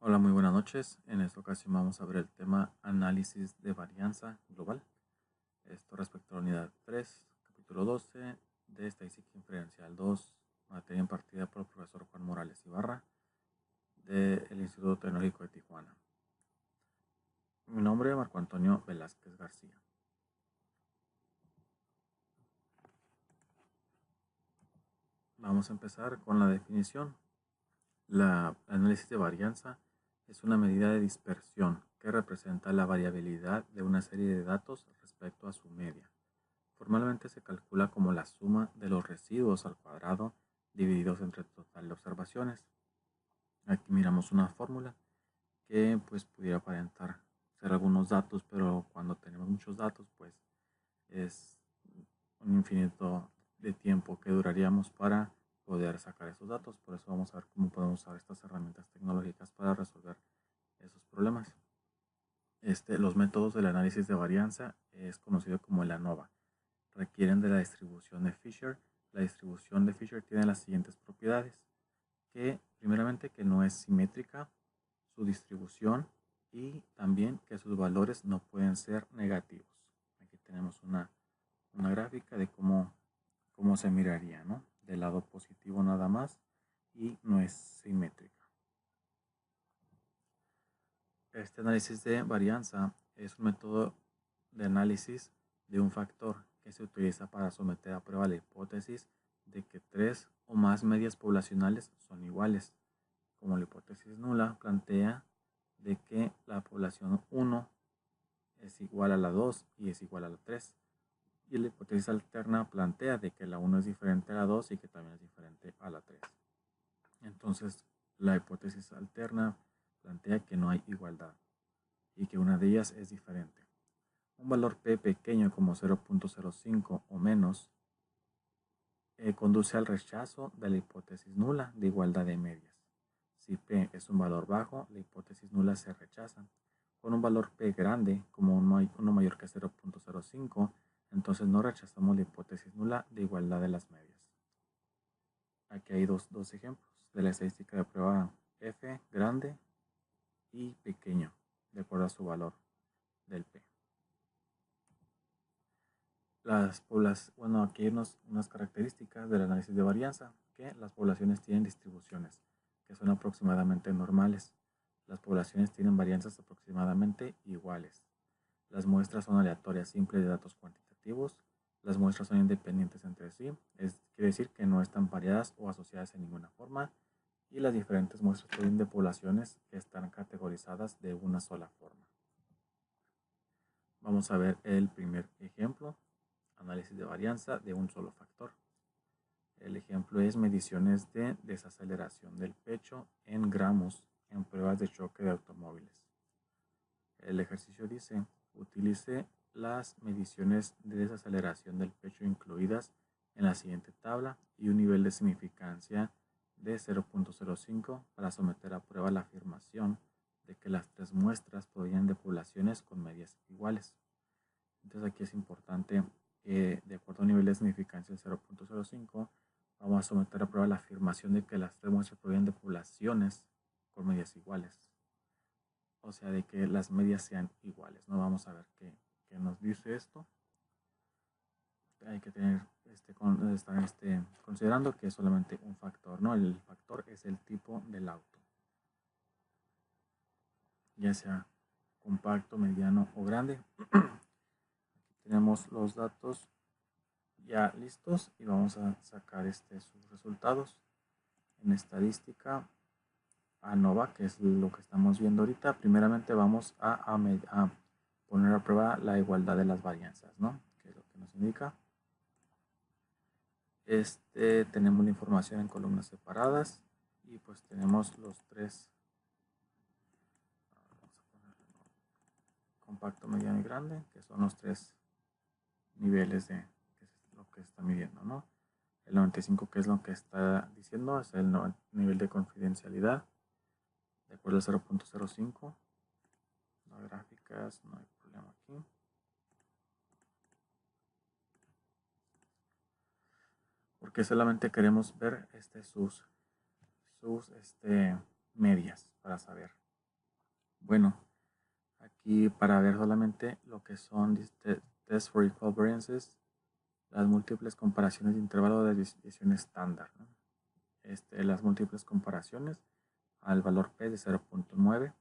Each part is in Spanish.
Hola, muy buenas noches. En esta ocasión vamos a ver el tema análisis de varianza global. Esto respecto a la unidad 3, capítulo 12 de Estadística Inferencial 2, materia impartida por el profesor Juan Morales Ibarra del Instituto Tecnológico de Tijuana. Mi nombre es Marco Antonio Velázquez García. Vamos a empezar con la definición. La análisis de varianza es una medida de dispersión que representa la variabilidad de una serie de datos respecto a su media. Formalmente se calcula como la suma de los residuos al cuadrado divididos entre el total de observaciones. Aquí miramos una fórmula que pues pudiera aparentar ser algunos datos, pero cuando tenemos muchos datos pues es un infinito de tiempo que duraríamos para poder sacar esos datos. Por eso vamos a ver cómo podemos usar estas herramientas tecnológicas para resolver esos problemas. Los métodos del análisis de varianza es conocido como el ANOVA. Requieren de la distribución de Fisher. La distribución de Fisher tiene las siguientes propiedades, que primeramente que no es simétrica su distribución y también que sus valores no pueden ser negativos. Aquí tenemos una gráfica de cómo se miraría, ¿no? Del lado positivo nada más y no es simétrica. Este análisis de varianza es un método de análisis de un factor que se utiliza para someter a prueba la hipótesis de que tres o más medias poblacionales son iguales, como la hipótesis nula plantea de que la población 1 es igual a la 2 y es igual a la 3, y la hipótesis alterna plantea de que la 1 es diferente a la 2 y que también es diferente a la 3. Entonces, la hipótesis alterna plantea que no hay igualdad y que una de ellas es diferente. Un valor p pequeño como 0.05 o menos conduce al rechazo de la hipótesis nula de igualdad de medias. Si p es un valor bajo, la hipótesis nula se rechaza. Con un valor p grande, como uno mayor que 0.05, entonces no rechazamos la hipótesis nula de igualdad de las medias. Aquí hay dos ejemplos de la estadística de prueba f grande y pequeño, de acuerdo a su valor del p. Aquí hay unas características del análisis de varianza, que las poblaciones tienen distribuciones que son aproximadamente normales. Las poblaciones tienen varianzas aproximadamente iguales. Las muestras son aleatorias simples de datos cuantitativos. Las muestras son independientes entre sí, quiere decir que no están variadas o asociadas en ninguna forma. Y las diferentes muestras provienen de poblaciones que están categorizadas de una sola forma. Vamos a ver el primer ejemplo. Análisis de varianza de un solo factor. El ejemplo es mediciones de desaceleración del pecho en gramos en pruebas de choque de automóviles. El ejercicio dice, utilice las mediciones de desaceleración del pecho incluidas en la siguiente tabla y un nivel de significancia de 0.05 para someter a prueba la afirmación de que las tres muestras provienen de poblaciones con medias iguales. Entonces aquí es importante, de acuerdo a un nivel de significancia de 0.05, vamos a someter a prueba la afirmación de que las tres muestras provienen de poblaciones con medias iguales. O sea, de que las medias sean iguales. No vamos a ver qué nos dice esto. Hay que tener estar considerando que es solamente un factor, ¿no? El factor es el tipo del auto, ya sea compacto, mediano o grande. Tenemos los datos ya listos y vamos a sacar sus resultados. En estadística ANOVA, que es lo que estamos viendo ahorita, primeramente vamos a poner a prueba la igualdad de las varianzas, ¿no? Que es lo que nos indica. Tenemos la información en columnas separadas y pues tenemos los tres, vamos a poner compacto, mediano y grande, que son los tres niveles de lo que está midiendo, ¿no? El 95, que es lo que está diciendo, es el nivel de confidencialidad, de acuerdo al 0.05. Las gráficas, no hay problema aquí. Porque solamente queremos ver sus medias para saber Bueno, aquí para ver solamente lo que son test for equal variances, las múltiples comparaciones de intervalo de desviación estándar, ¿no? Las múltiples comparaciones al valor P de 0.9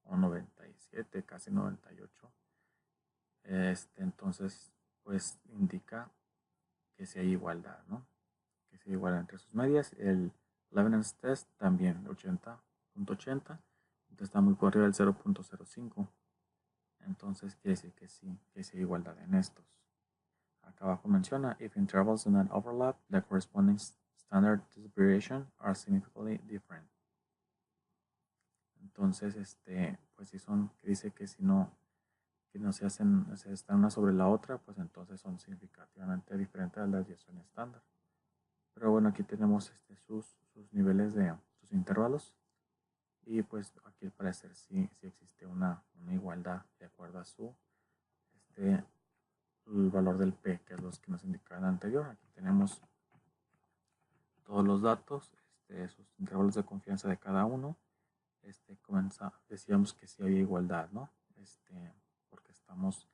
o 97, casi 98. Entonces, pues indica que si hay igualdad, ¿no? Que si hay igualdad entre sus medias. El Leibniz test también, 80.80, entonces está muy por arriba del 0.05. Entonces quiere decir que sí hay igualdad en estos. Acá abajo menciona, if intervals do not overlap, the corresponding standard deviation are significantly different. Entonces, pues si son, que dice que si no, se están una sobre la otra, pues entonces son significativamente diferentes a la desviación estándar. Pero bueno, aquí tenemos sus niveles de sus intervalos. Y pues aquí al parecer sí existe una igualdad de acuerdo a el valor del P, que es los que nos indicaban anterior. Aquí tenemos todos los datos, sus intervalos de confianza de cada uno. Decíamos que sí había igualdad, ¿no? Porque estamos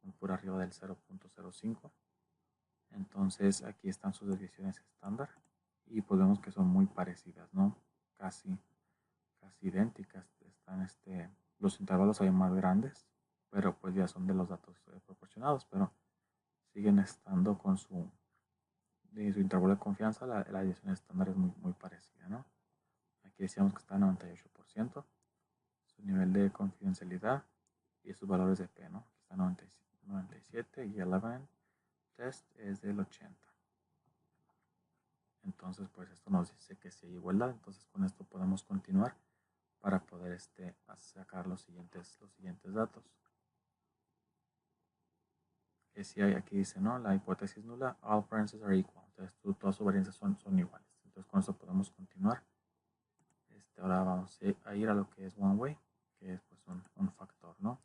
muy por arriba del 0.05. Entonces aquí están sus desviaciones estándar y pues vemos que son muy parecidas, ¿no? Casi idénticas. Están los intervalos hay más grandes, pero pues ya son de los datos proporcionados, pero siguen estando con su intervalo de confianza. La desviación estándar es muy parecida, ¿no? Aquí decíamos que está en 98%, su nivel de confidencialidad y sus valores de P, ¿no? Aquí está 97 y el 11 test es del 80. Entonces, pues esto nos dice que sí hay igualdad. Entonces, con esto podemos continuar para poder sacar los siguientes datos. Que si hay, aquí dice, ¿no? La hipótesis nula, all variances are equal. Entonces, todas sus varianzas son iguales. Entonces, con esto podemos continuar. Ahora vamos a ir a lo que es one way, que es pues un factor, ¿no?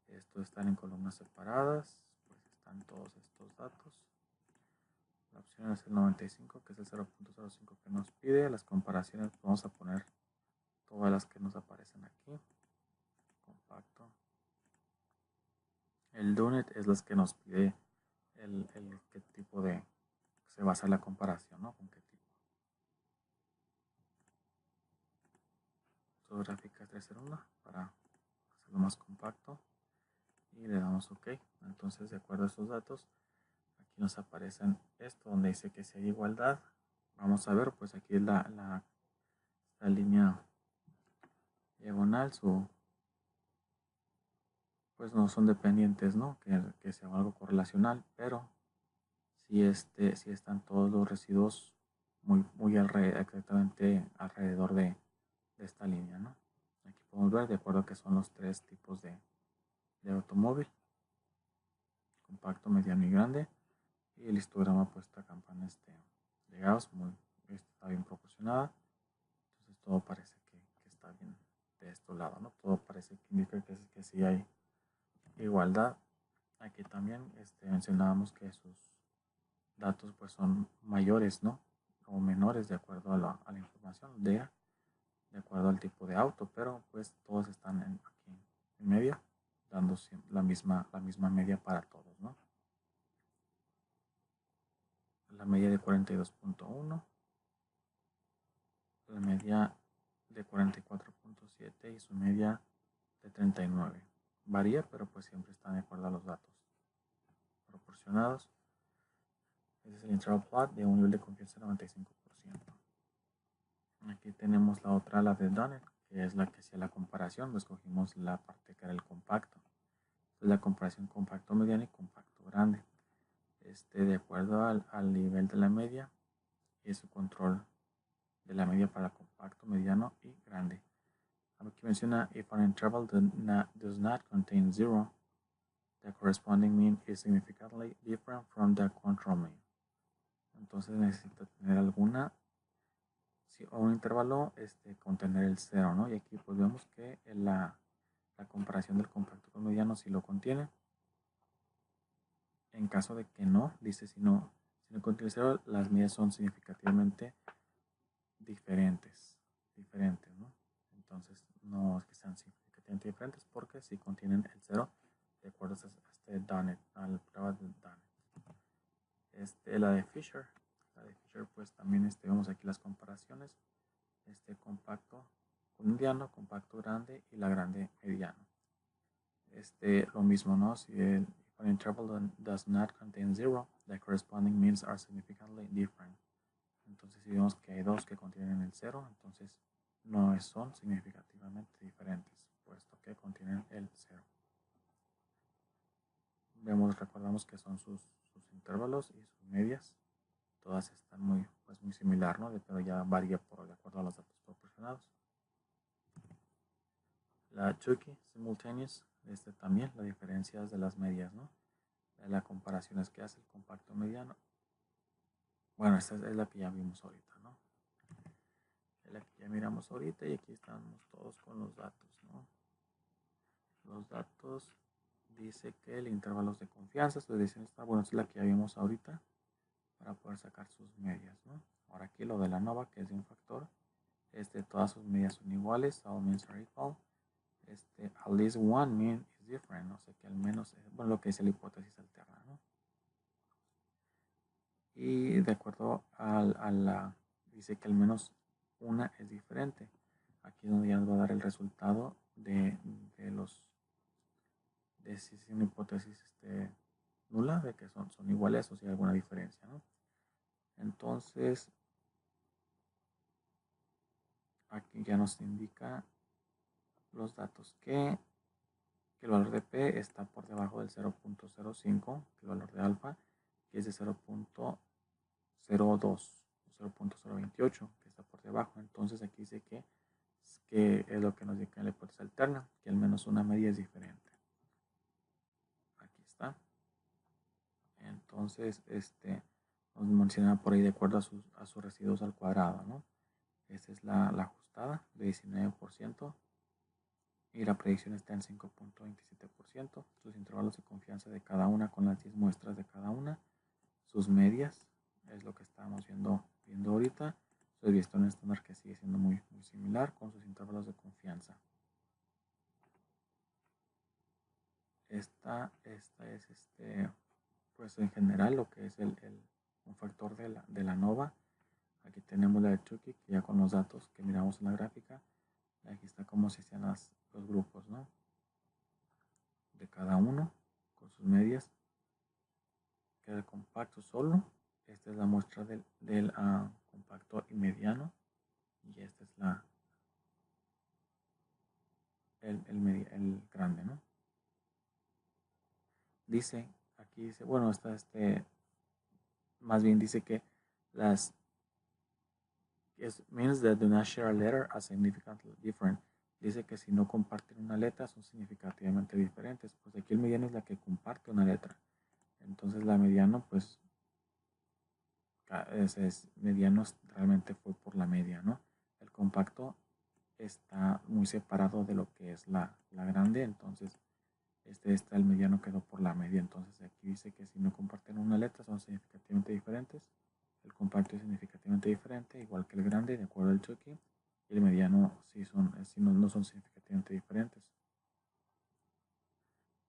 Estos están en columnas separadas, pues están todos estos datos. La opción es el 95, que es el 0.05 que nos pide. Las comparaciones, vamos a poner todas las que nos aparecen aquí. Compacto. El Dunet es las que nos pide qué tipo de se basa la comparación, ¿no? Con qué tipo. Fotográfica 301 para hacerlo más compacto. Y le damos OK. Entonces, de acuerdo a estos datos, aquí nos aparecen esto, donde dice que si hay igualdad. Vamos a ver, pues aquí es la línea diagonal, pues no son dependientes, ¿no? Que sea algo correlacional, pero si están todos los residuos muy exactamente alrededor de esta línea, ¿no? Aquí podemos ver de acuerdo a que son los tres tipos de automóvil: compacto, mediano y grande. Y el histograma, pues esta campana de Gauss está bien proporcionada. Entonces todo parece que está bien de este lado, ¿no? Todo parece que indica que sí hay igualdad. Aquí también mencionábamos que sus datos pues son mayores, ¿no? O menores de acuerdo a la información de acuerdo al tipo de auto, pero pues todos están aquí en medio, dando la misma media para todos, ¿no? La media de 42.1, la media de 44.7 y su media de 39. Varía, pero pues siempre están de acuerdo a los datos proporcionados. Ese es el interval plot de un nivel de confianza de 95%. Aquí tenemos la otra, la de Dunner, que es la que hacía la comparación. Escogimos la parte que era el compacto. Entonces, la comparación compacto mediano y compacto grande. De acuerdo al nivel de la media y su control de la media para compacto, mediano y grande. Aquí menciona, if an interval does not contain zero, the corresponding mean is significantly different from the control mean. Entonces necesita tener o un intervalo contener el cero, ¿no? Y aquí pues vemos que la comparación del compacto con mediano sí lo contiene. En caso de que no, dice si no contiene cero, las medidas son significativamente diferentes, ¿no? Entonces no es que sean significativamente significativamente diferentes porque si contienen el 0, de acuerdo a Dunnett, a la prueba de Dunnett. La de Fisher, pues también vemos aquí las comparaciones, compacto con mediano, compacto grande y la grande mediano. Lo mismo, ¿no? Si if an interval does not contain 0, the corresponding means are significantly different. Entonces, si vemos que hay dos que contienen el 0, entonces no son significativamente diferentes, puesto que contienen el 0. Recordamos que son sus intervalos y sus medias. Todas están muy similar, ¿no? Pero ya varía de acuerdo a los datos proporcionados. La Tukey Simultaneous, también la diferencia de las medias, ¿no? La comparación es que hace el compacto mediano. Bueno, esta es la que ya vimos ahorita, ¿no? Es la que ya miramos ahorita y aquí estamos todos con los datos, ¿no? Los datos dice que el intervalo de confianza, su dirección está, bueno, es la que ya vimos ahorita para poder sacar sus medias, ¿no? Ahora aquí lo de la ANOVA, que es de un factor, todas sus medias son iguales, all means are equal. At least one mean is different, o sea que al menos, bueno, lo que dice la hipótesis alterna, ¿no? Y de acuerdo dice que al menos una es diferente. Aquí es donde ya nos va a dar el resultado de si es una hipótesis nula, de que son iguales o si hay alguna diferencia, ¿no? Entonces, aquí ya nos indica los datos que el valor de P está por debajo del 0.05, el valor de alfa, que es de 0.02 o 0.028, que está por debajo. Entonces aquí dice que es lo que nos indica en la hipótesis alterna, que al menos una media es diferente. Aquí está. Entonces, nos menciona por ahí de acuerdo a sus residuos al cuadrado, ¿no? Esta es la ajustada de 19%. Y la predicción está en 5.27%. Sus intervalos de confianza de cada una con las 10 muestras de cada una. Sus medias es lo que estamos viendo ahorita. Su desviación estándar que sigue siendo muy similar con sus intervalos de confianza. Esta es pues en general lo que es un factor de la ANOVA. Aquí tenemos la de Tukey, que ya con los datos que miramos en la gráfica. Aquí está cómo se hacían los grupos, ¿no? De cada uno con sus medias. Queda el compacto solo. Esta es la muestra del compacto y mediano. Y esta es el grande, ¿no? Aquí dice, bueno, está más bien dice que means that do not share a letter are significantly different. Dice que si no comparten una letra son significativamente diferentes. Pues aquí el mediano es la que comparte una letra. Entonces la mediano, pues, mediano realmente fue por la media, ¿no? El compacto está muy separado de lo que es la grande, entonces el mediano quedó por la media. Entonces aquí dice que si no comparten una letra son significativamente diferentes. El compacto es significativamente diferente, igual que el grande, de acuerdo al Tukey. Y el mediano no son significativamente diferentes.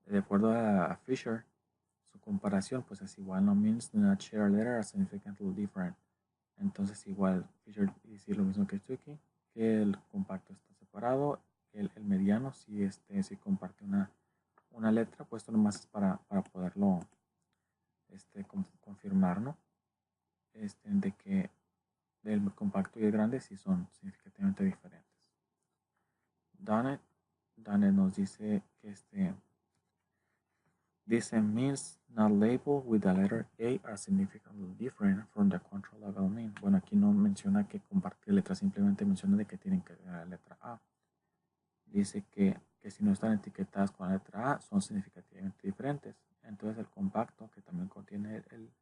De acuerdo a Fisher, su comparación pues es igual, no means do not share a letter are significantly different. Entonces igual Fisher dice lo mismo que Tukey, que el compacto está separado, el mediano si comparte una letra, pues esto nomás es para poderlo confirmar, ¿no? De que el compacto y el grande sí son significativamente diferentes. Dunnett nos dice que these means not labeled with the letter A are significantly different from the control level mean. Bueno, aquí no menciona que compartir letras, simplemente menciona de que tienen que tener la letra A. Dice que si no están etiquetadas con la letra A son significativamente diferentes. Entonces el compacto, que también contiene el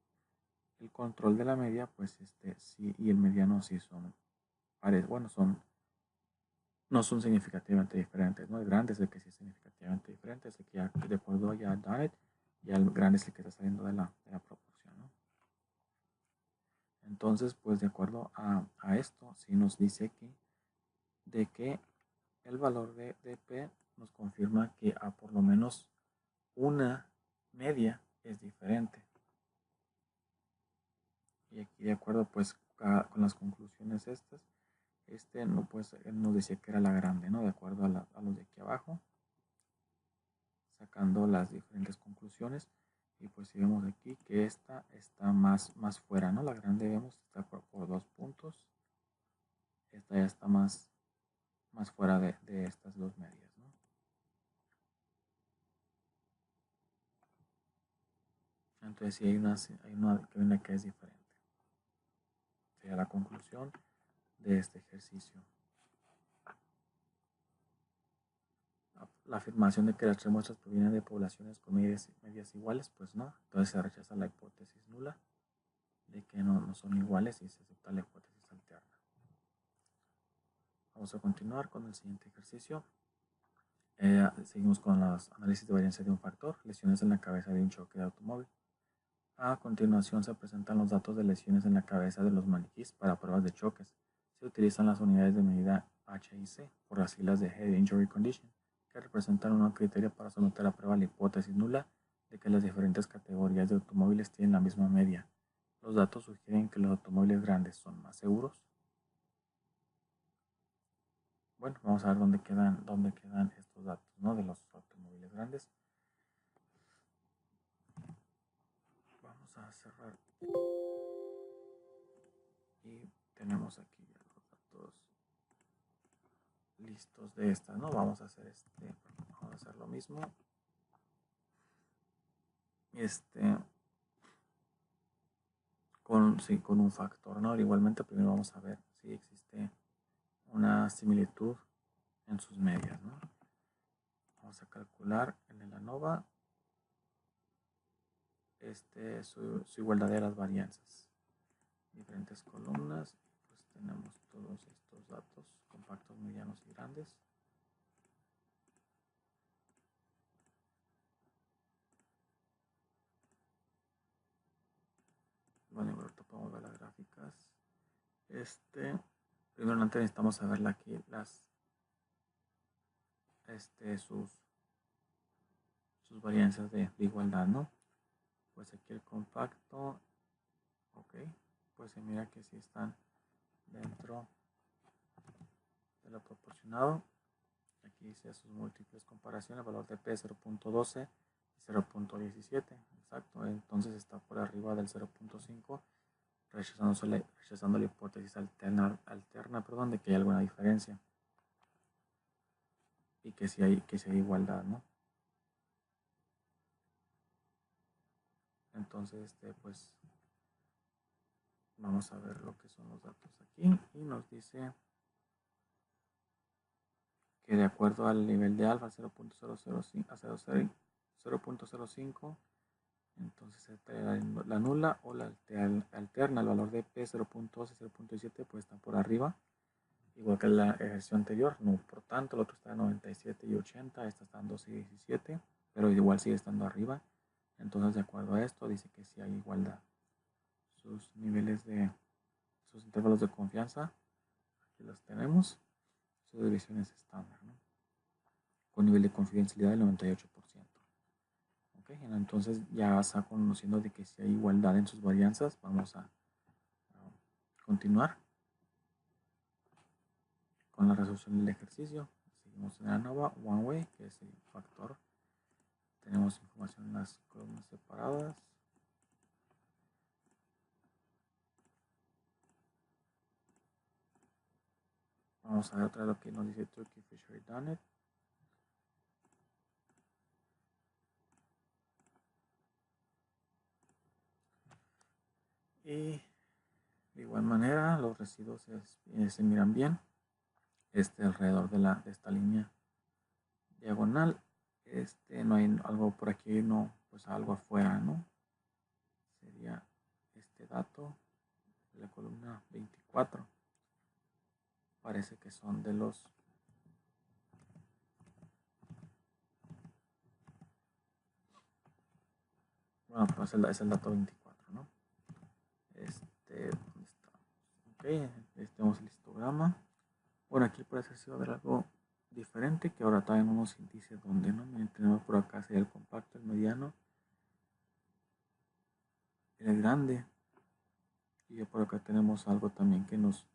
control de la media, pues sí, y el mediano sí son pares, bueno, no son significativamente diferentes, ¿no? El grande es el que sí es significativamente diferente, es el que ya, de acuerdo ya a Dunnett, ya el grande es el que está saliendo de la proporción, ¿no? Entonces, pues de acuerdo a esto, sí nos dice aquí de que el valor de P nos confirma que a por lo menos una media es diferente. Y aquí de acuerdo pues con las conclusiones estas, no, pues, nos decía que era la grande, ¿no? De acuerdo a los de aquí abajo, sacando las diferentes conclusiones. Y pues si vemos aquí que esta está más fuera, ¿no? La grande vemos está por 2 puntos. Esta ya está más fuera de estas dos medias, ¿no? Entonces sí hay una que es diferente. Sería la conclusión de este ejercicio. La afirmación de que las 3 muestras provienen de poblaciones con medias iguales, pues no. Entonces se rechaza la hipótesis nula de que no son iguales y se acepta la hipótesis alterna. Vamos a continuar con el siguiente ejercicio. Seguimos con los análisis de varianza de un factor, lesiones en la cabeza de un choque de automóvil. A continuación se presentan los datos de lesiones en la cabeza de los maniquís para pruebas de choques. Se utilizan las unidades de medida H y C por las siglas de Head Injury Condition, que representan un criterio para someter a prueba la hipótesis nula de que las diferentes categorías de automóviles tienen la misma media. Los datos sugieren que los automóviles grandes son más seguros. Bueno, vamos a ver dónde quedan estos datos, ¿no? De los automóviles grandes. Vamos a cerrar. Y tenemos aquí ya los datos listos de esta, ¿no? Vamos a hacer vamos a hacer lo mismo. Con un factor, ¿no? Igualmente primero vamos a ver si existe una similitud en sus medias, ¿no? Vamos a calcular en el ANOVA su igualdad de las varianzas. Diferentes columnas, pues tenemos todos estos datos, compactos, medianos y grandes. Bueno, ahorita podemos ver las gráficas. Primero antes necesitamos saber aquí sus varianzas de igualdad, ¿no? Pues aquí el compacto, ok, pues se mira que sí están dentro de lo proporcionado. Aquí dice sus múltiples comparaciones, el valor de P 0.12 y 0.17, exacto, entonces está por arriba del 0.5, rechazando la hipótesis alterna, de que hay alguna diferencia y que sí hay igualdad, ¿no? Entonces, pues vamos a ver lo que son los datos aquí y nos dice que de acuerdo al nivel de alfa 0.005 a 0.05, entonces la nula o la alterna, el valor de P 0.12 y 0.7 pues está por arriba, igual que la ejercicio anterior, no, por tanto el otro está en 97 y 80, esta está en 12 y 17, pero igual sigue estando arriba. Entonces de acuerdo a esto dice que sí hay igualdad. Sus intervalos de confianza, aquí los tenemos, sus divisiones estándar, ¿no? Con nivel de confidencialidad del 98%. Okay, entonces ya está conociendo de que si hay igualdad en sus varianzas, vamos a continuar con la resolución del ejercicio. Seguimos en ANOVA One Way, que es el factor. Tenemos información en las columnas separadas. Vamos a ver otra vez lo que nos dice Turkey, Fisher y Dunnett. Y de igual manera los residuos se miran bien alrededor de esta línea diagonal. No hay algo por aquí, no, pues algo afuera, ¿no? Sería este dato de la columna 24. Parece que son de los bueno, pues es el dato 24, ¿no? ¿Dónde está? Ok, tenemos el histograma. Bueno, aquí parece ser algo diferente, que ahora también unos índices donde no. Miren, tenemos por acá sería el compacto, el mediano, el grande, y ya por acá tenemos algo también que nos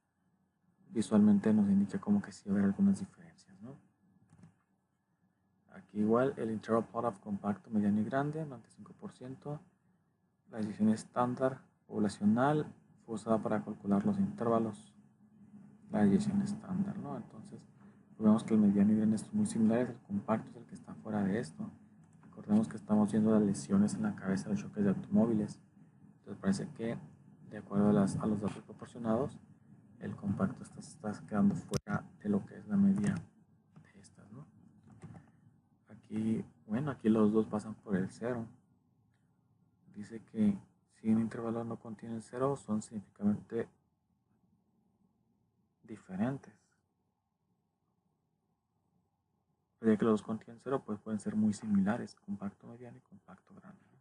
visualmente nos indica como que sí va a haber algunas diferencias, ¿no? Aquí igual el interval plot of compacto, mediano y grande, 95%. La decisión estándar poblacional fue usada para calcular los intervalos. La decisión estándar, ¿no? Entonces, vemos que el mediano y grande son muy similares. El compacto es el que está fuera de esto. Recordemos que estamos viendo las lesiones en la cabeza de los choques de automóviles. Entonces, parece que, de acuerdo a los datos proporcionados, el compacto está quedando fuera de lo que es la media de estas, ¿no? Aquí, bueno, aquí los dos pasan por el cero. Dice que si un intervalo no contiene cero, son significativamente diferentes. Pero ya que los dos contienen cero, pues pueden ser muy similares, compacto mediano y compacto grande, ¿no?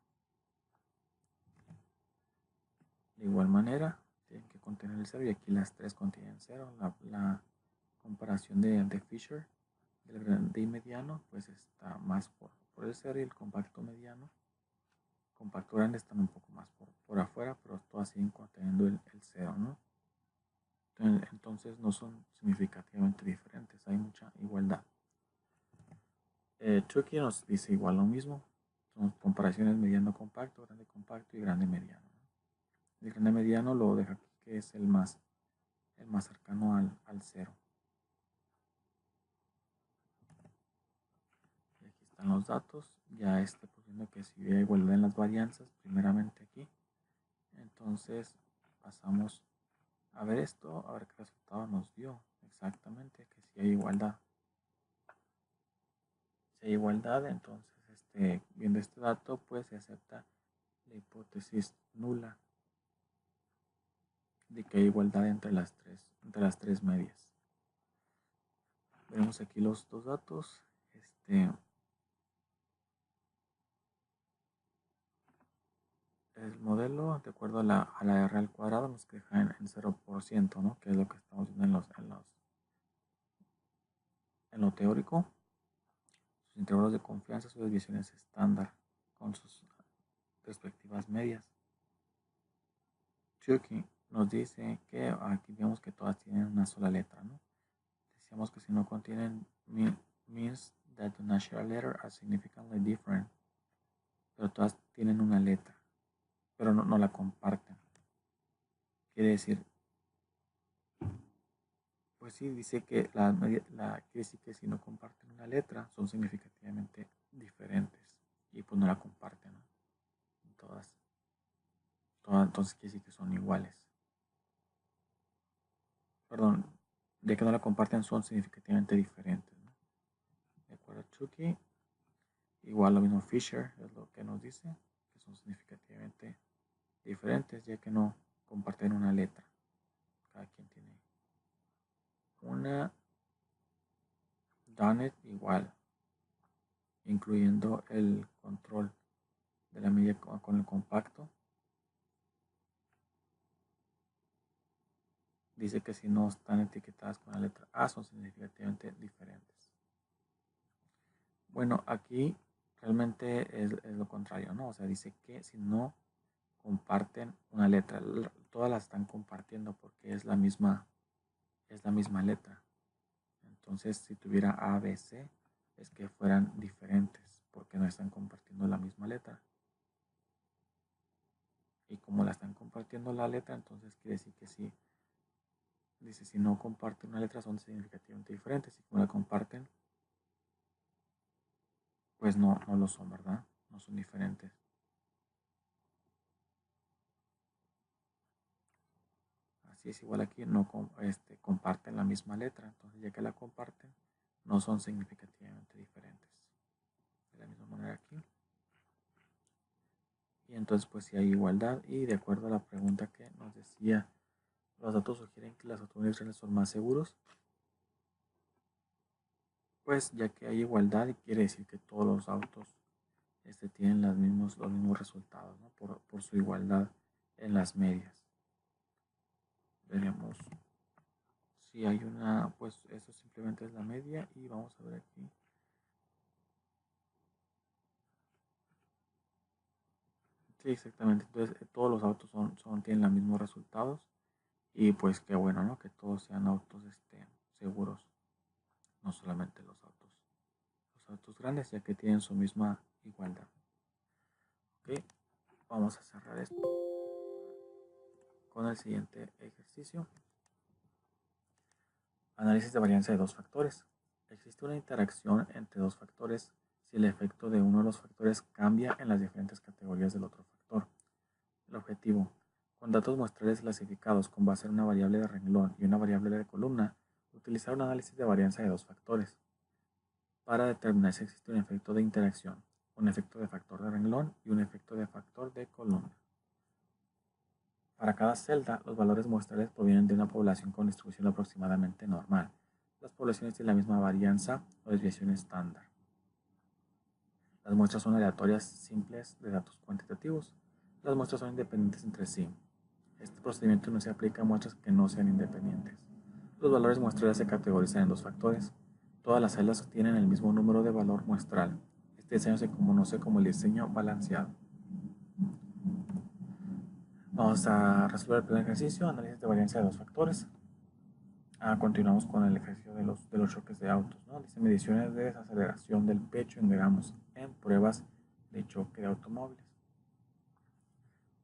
De igual manera, tienen que contener el cero y aquí las tres contienen cero. La comparación de Fisher del grande y mediano, pues está más por el cero, y el compacto mediano, compacto grande están un poco más por afuera, pero todas siguen conteniendo el cero, ¿no? Entonces no son significativamente diferentes, hay mucha igualdad. Chucky nos dice igual lo mismo, son comparaciones mediano compacto y grande mediano, ¿no? El grande mediano lo deja aquí que es el más cercano al cero. Y aquí están los datos, ya poniendo que si hay igualdad en las varianzas, primeramente aquí. Entonces pasamos a ver esto, a ver qué resultado nos dio exactamente, que si hay igualdad. Si hay igualdad, entonces viendo este dato, pues se acepta la hipótesis nula de que hay igualdad entre las tres medias. Vemos aquí los dos datos. El modelo, de acuerdo a la R al cuadrado, nos deja en 0%, ¿no? Que es lo que estamos viendo en lo teórico. Sus intervalos de confianza, sus desviaciones estándar, con sus respectivas medias. Chucky nos dice que aquí vemos que todas tienen una sola letra, ¿no? Decíamos que si no contienen means that do not share a letter are significantly different, pero todas tienen una letra, pero no la comparten. Quiere decir, pues sí, dice que quiere decir que si no comparten una letra son significativamente diferentes y pues no la comparten, ¿no? Todas, entonces quiere decir que son iguales. Perdón, de que no la comparten son significativamente diferentes, ¿no? De acuerdo a Chucky, igual lo mismo Fisher es lo que nos dice, que son significativamente diferentes ya que no comparten una letra. Cada quien tiene una. Dunnett igual, incluyendo el control de la media con el compacto. Dice que si no están etiquetadas con la letra A son significativamente diferentes. Bueno, aquí realmente es lo contrario, ¿no? O sea, dice que si no comparten una letra, todas las están compartiendo porque es la misma letra. Entonces, si tuviera A, B, C, es que fueran diferentes porque no están compartiendo la misma letra. Y como la están compartiendo la letra, entonces quiere decir que sí. Dice, si no comparten una letra son significativamente diferentes. Y como la comparten, pues no lo son, ¿verdad? No son diferentes. Así es igual aquí, no comparten la misma letra. Entonces ya que la comparten, no son significativamente diferentes. De la misma manera aquí. Y entonces pues si hay igualdad y de acuerdo a la pregunta que nos decía, los datos sugieren que los automóviles reales son más seguros. Pues ya que hay igualdad, quiere decir que todos los autos tienen los mismos resultados, ¿no? por su igualdad en las medias. Veremos si hay una, pues eso simplemente es la media y vamos a ver aquí. Sí, exactamente. Entonces todos los autos tienen los mismos resultados y pues qué bueno, ¿no? Que todos sean autos seguros, no solamente los autos grandes, ya que tienen su misma igualdad. Ok, vamos a cerrar esto con el siguiente ejercicio. Análisis de varianza de dos factores. Existe una interacción entre dos factores si el efecto de uno de los factores cambia en las diferentes categorías del otro factor. El objetivo: con datos muestrales clasificados con base en una variable de renglón y una variable de columna, utilizar un análisis de varianza de dos factores para determinar si existe un efecto de interacción, un efecto de factor de renglón y un efecto de factor de columna. Para cada celda, los valores muestrales provienen de una población con distribución aproximadamente normal. Las poblaciones tienen la misma varianza o desviación estándar. Las muestras son aleatorias simples de datos cuantitativos. Las muestras son independientes entre sí. Este procedimiento no se aplica a muestras que no sean independientes. Los valores muestrales se categorizan en dos factores. Todas las celdas tienen el mismo número de valor muestral. Este diseño se conoce como el diseño balanceado. Vamos a resolver el primer ejercicio, análisis de varianza de dos factores. Continuamos con el ejercicio de los choques de autos, ¿no? Dice mediciones de desaceleración del pecho en gramos en pruebas de choque de automóviles.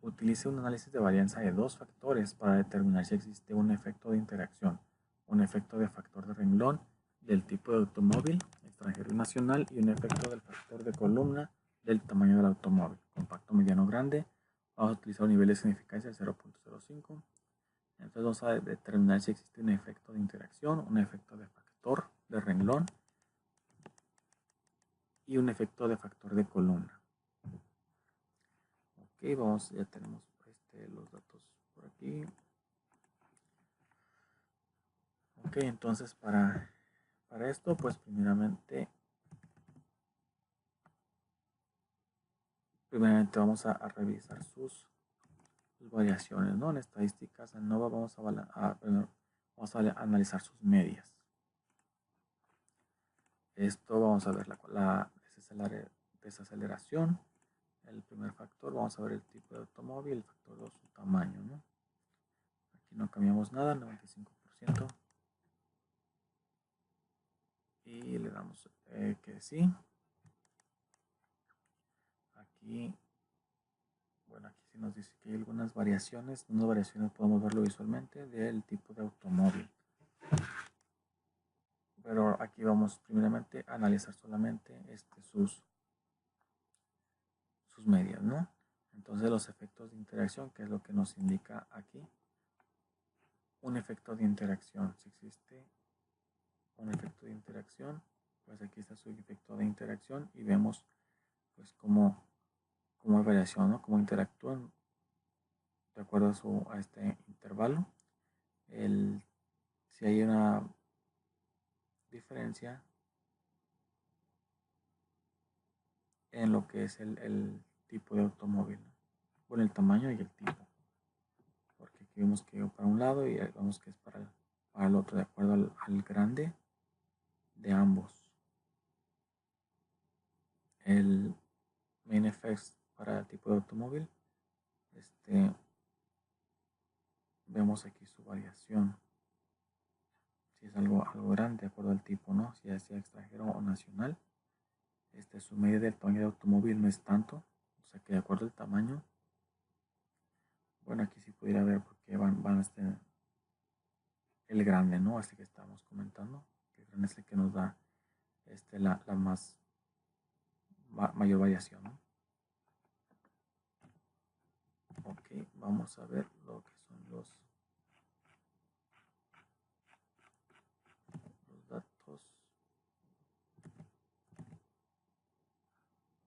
Utilice un análisis de varianza de dos factores para determinar si existe un efecto de interacción, un efecto de factor de renglón del tipo de automóvil, extranjero y nacional, y un efecto del factor de columna del tamaño del automóvil, compacto, mediano, grande. Vamos a utilizar un nivel de significancia de 0.05. Entonces vamos a determinar si existe un efecto de interacción, un efecto de factor de renglón y un efecto de factor de columna. Ok, ya tenemos los datos por aquí. Ok, entonces para esto, pues primeramente vamos a revisar sus variaciones, ¿no? En estadísticas ANOVA vamos a analizar sus medias. Esto vamos a ver la desaceleración. El primer factor, vamos a ver el tipo de automóvil, el factor 2, su tamaño, ¿no? Aquí no cambiamos nada, 95%. Y le damos que sí. Aquí, bueno, aquí sí nos dice que hay algunas variaciones. Unas variaciones podemos verlo visualmente del tipo de automóvil. Pero aquí vamos primeramente a analizar solamente sus medias, ¿no? Entonces los efectos de interacción, que es lo que nos indica aquí. Un efecto de interacción, si existe un efecto de interacción, pues aquí está su efecto de interacción y vemos pues cómo hay variación, ¿no? Cómo interactúan de acuerdo a este intervalo. Si hay una diferencia en lo que es el tipo de automóvil, ¿no? Bueno, el tamaño y el tipo, porque aquí vemos que para un lado y vemos que es para el otro, de acuerdo al grande de ambos. El main effects para el tipo de automóvil, vemos aquí su variación, si es algo grande de acuerdo al tipo, ¿no? Si es extranjero o nacional. Su medida del tamaño de automóvil no es tanto, o sea que de acuerdo al tamaño, bueno, aquí sí pudiera ver porque van el grande, ¿no? Este que estamos comentando, que el grande es el que nos da la mayor variación, ¿no? Ok, vamos a ver lo que son los datos.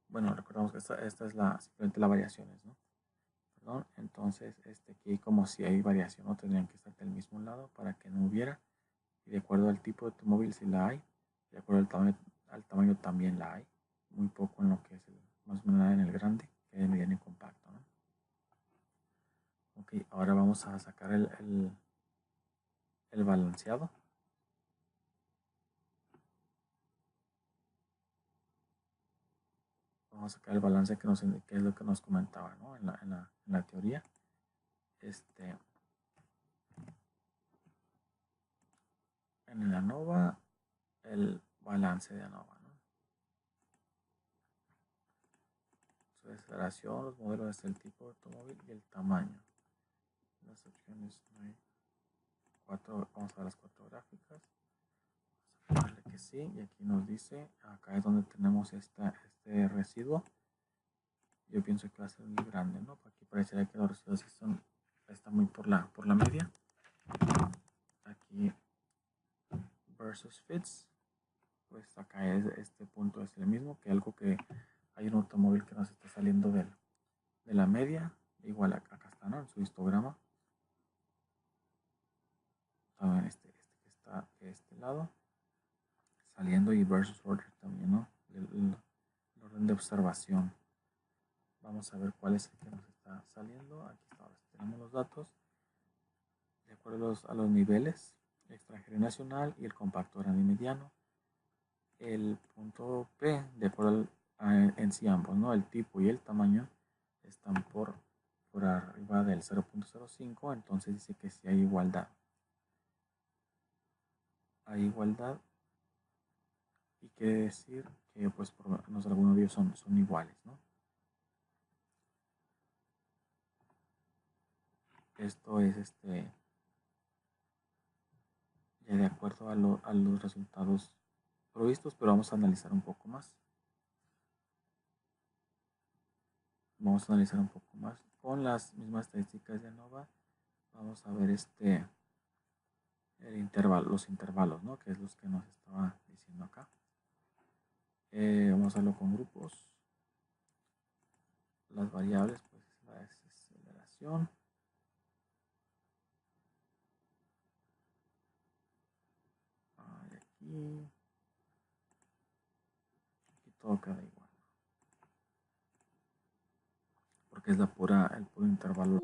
Bueno, recordamos que esta es simplemente las variaciones, ¿no? Perdón, entonces aquí como si hay variación, no tendrían que estar del mismo lado para que no hubiera. Y de acuerdo al tipo de automóvil si la hay, de acuerdo al tamaño también la hay, muy poco en lo que es más o menos en el grande, que es mediano y compacto, ¿no? Ok, ahora vamos a sacar el balanceado. Vamos a sacar el balance que es lo que nos comentaba, ¿no? En la teoría. En la ANOVA, el balance de ANOVA, ¿no? Su deceleración, los modelos del tipo de automóvil y el tamaño. Las opciones, no hay vamos a ver las 4 gráficas. Vamos a darle que sí, y aquí nos dice, acá es donde tenemos este residuo. Yo pienso que va a ser muy grande, ¿no? Aquí parecería que los residuos están muy por la media. Aquí versus fits, pues acá este punto es el mismo, que algo que hay un automóvil que nos está saliendo de la media, igual acá está, ¿no? En su histograma. También este que está de este lado, saliendo, y versus order también, ¿no? El orden de observación. Vamos a ver cuál es el que nos está saliendo. Aquí está, ahora tenemos los datos de acuerdo a los niveles, extranjero y nacional, y el compacto grande y mediano. El punto P, de acuerdo en sí ambos, ¿no? El tipo y el tamaño están por arriba del 0.05, entonces dice que si hay igualdad. Hay igualdad, y quiere decir que pues por lo menos algunos de ellos son iguales, ¿no? Esto es ya de acuerdo a los resultados provistos, pero vamos a analizar un poco más. Vamos a analizar un poco más con las mismas estadísticas de ANOVA. Vamos a ver los intervalos, ¿no? Que es los que nos estaba diciendo acá. Vamos a verlo con grupos. Las variables, pues la desaceleración. Aquí todo queda igual, porque es el puro intervalo.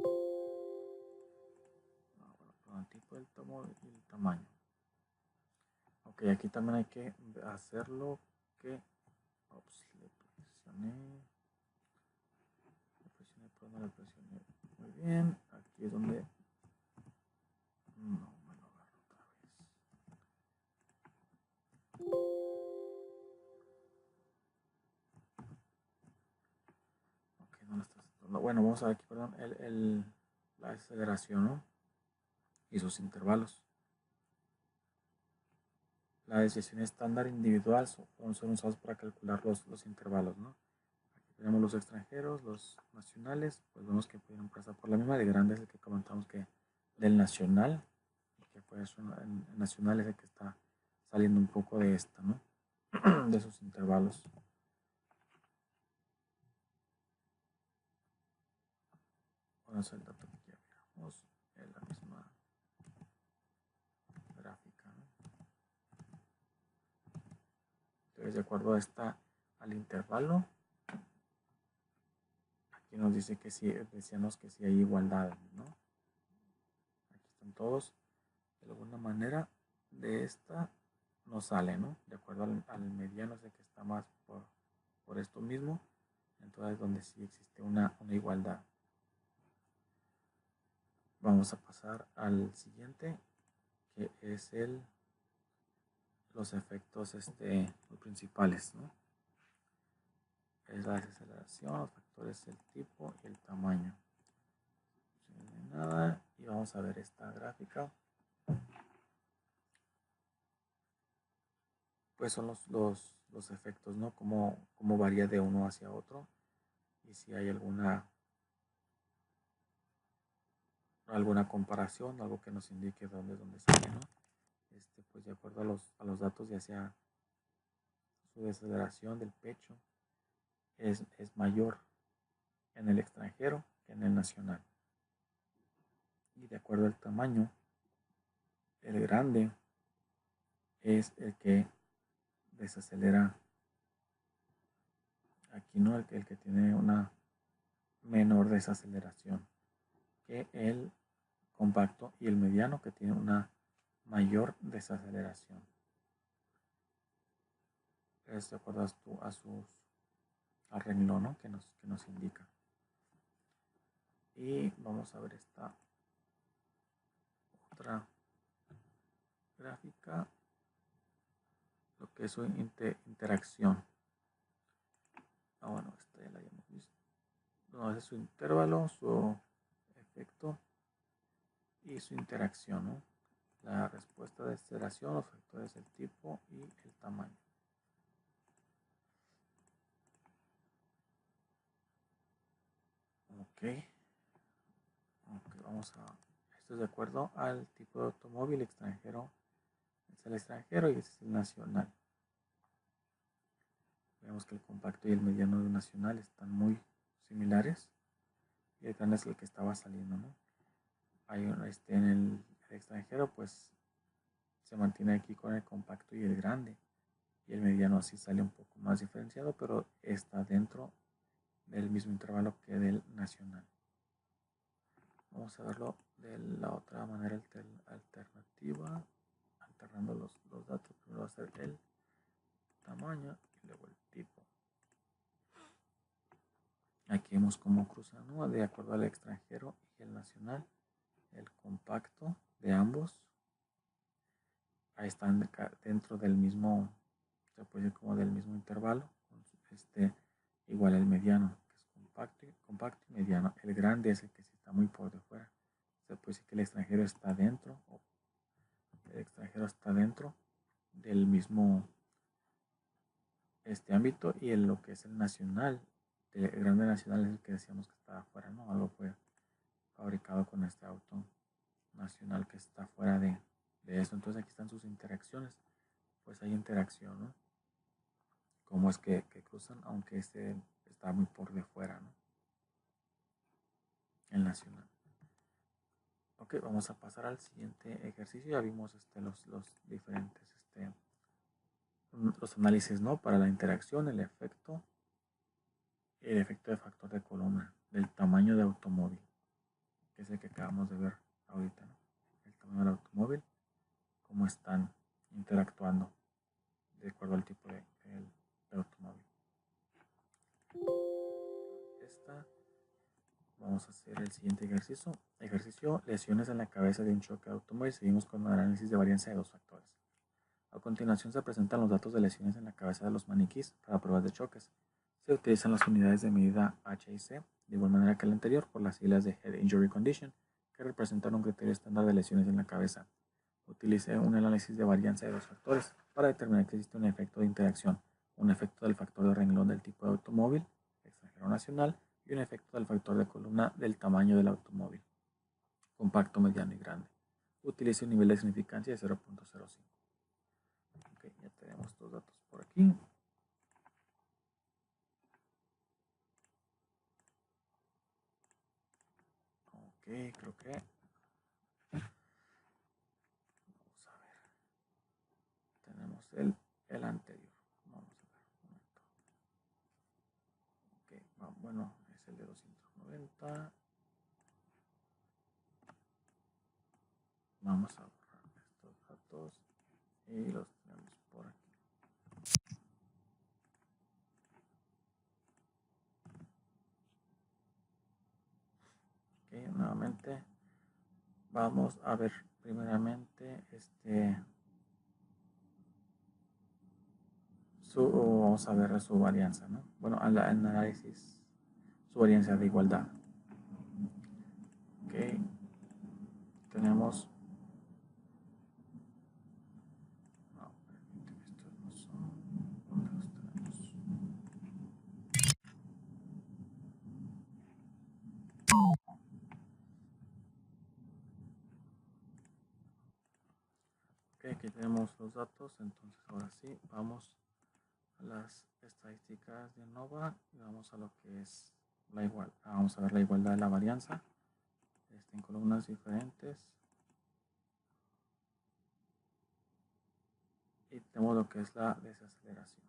El tipo del y el tamaño. Ok, aquí también hay que hacerlo que le presioné muy bien. Aquí es donde no me lo agarro otra vez. Ok, ¿dónde está? Bueno, vamos a ver aquí, perdón, la aceleración, ¿no? Y sus intervalos. La desviación estándar individual son usados para calcular los intervalos, ¿no? Aquí tenemos los extranjeros, los nacionales, pues vemos que pueden pasar por la misma. De grande es el que comentamos que del nacional, que pues el nacional es el que está saliendo un poco de esta, ¿no? De esos intervalos. Bueno, es el dato que ya miramos en la misma gráfica, ¿no? Entonces, de acuerdo al intervalo, aquí nos dice que sí, decíamos que sí hay igualdad, ¿no? Aquí están todos. De alguna manera, de esta no sale, ¿no? De acuerdo al mediano, es el que está más por esto mismo. Entonces, donde sí existe una igualdad. Vamos a pasar al siguiente, que es los efectos los principales, ¿no? Es la desaceleración, los factores del tipo y el tamaño. Nada, y vamos a ver esta gráfica. Pues son los efectos, ¿no? Cómo varía de uno hacia otro, y si hay alguna comparación, algo que nos indique dónde sale, ¿no? Pues de acuerdo a los datos, ya sea su desaceleración del pecho es mayor en el extranjero que en el nacional. Y de acuerdo al tamaño, el grande es el que desacelera aquí, ¿no? El que tiene una menor desaceleración que el compacto, y el mediano que tiene una mayor desaceleración. Es de acuerdo al renglón, ¿no? que nos indica. Y vamos a ver esta otra gráfica, lo que es su interacción. Bueno, esta ya la habíamos visto. No, ese es su intervalo, su efecto y su interacción, ¿no? La respuesta de aceleración, los factores del tipo y el tamaño. Ok, vamos a... Esto es de acuerdo al tipo de automóvil extranjero. Es el extranjero y este es el nacional. Vemos que el compacto y el mediano nacional están muy similares. Y el grande es el que estaba saliendo, ¿no? Hay en el extranjero, pues se mantiene aquí con el compacto y el grande. Y el mediano así sale un poco más diferenciado, pero está dentro del mismo intervalo que del nacional. Vamos a verlo de la otra manera alternativa, alternando los datos. Primero va a ser el tamaño y luego el tipo. Aquí vemos cómo cruzan, ¿no? De acuerdo al extranjero y el nacional, el compacto de ambos. Ahí están dentro del mismo, se puede decir como del mismo intervalo. Igual el mediano, que es compacto y mediano. El grande es el que sí está muy por de fuera. Se puede decir que el extranjero está dentro, del mismo ámbito, y en lo que es el nacional, el grande nacional es el que decíamos que está afuera, ¿no? Algo fue fabricado con este auto nacional que está fuera de eso. Entonces aquí están sus interacciones. Pues hay interacción, ¿no? Cómo es que cruzan, aunque este está muy por de fuera, ¿no? El nacional. Ok, vamos a pasar al siguiente ejercicio. Ya vimos los diferentes los análisis, ¿no? Para la interacción, el efecto de factor de columna, del tamaño de automóvil, que es el que acabamos de ver ahorita, ¿no? El tamaño del automóvil, cómo están interactuando de acuerdo al tipo de automóvil. Vamos a hacer el siguiente ejercicio, lesiones en la cabeza de un choque de automóvil. Seguimos con el análisis de varianza de dos factores. A continuación se presentan los datos de lesiones en la cabeza de los maniquís para pruebas de choques. Se utilizan las unidades de medida H y C, de igual manera que el anterior, por las siglas de Head Injury Condition, que representan un criterio estándar de lesiones en la cabeza. Utilicé un análisis de varianza de dos factores para determinar que existe un efecto de interacción, un efecto del factor de renglón del tipo de automóvil, extranjero nacional, y un efecto del factor de columna del tamaño del automóvil, compacto, mediano y grande. Utilice un nivel de significancia de 0.05. Ok, ya tenemos estos datos por aquí. Ok, creo que... Vamos a ver. Tenemos el anterior. Vamos a ver un momento. Ok, bueno, es el de 290. Vamos a borrar estos datos y los tenemos por aquí. Ok, nuevamente vamos a ver primeramente vamos a ver su varianza, ¿no? Bueno, al análisis, su varianza de igualdad. Ok, tenemos... No, permíteme, estos no son... ¿Dónde los tenemos? Ok, aquí tenemos los datos, entonces ahora sí, vamos a las estadísticas de ANOVA y vamos a lo que es la igualdad. Vamos a ver la igualdad de la varianza en columnas diferentes. Y tenemos lo que es la desaceleración.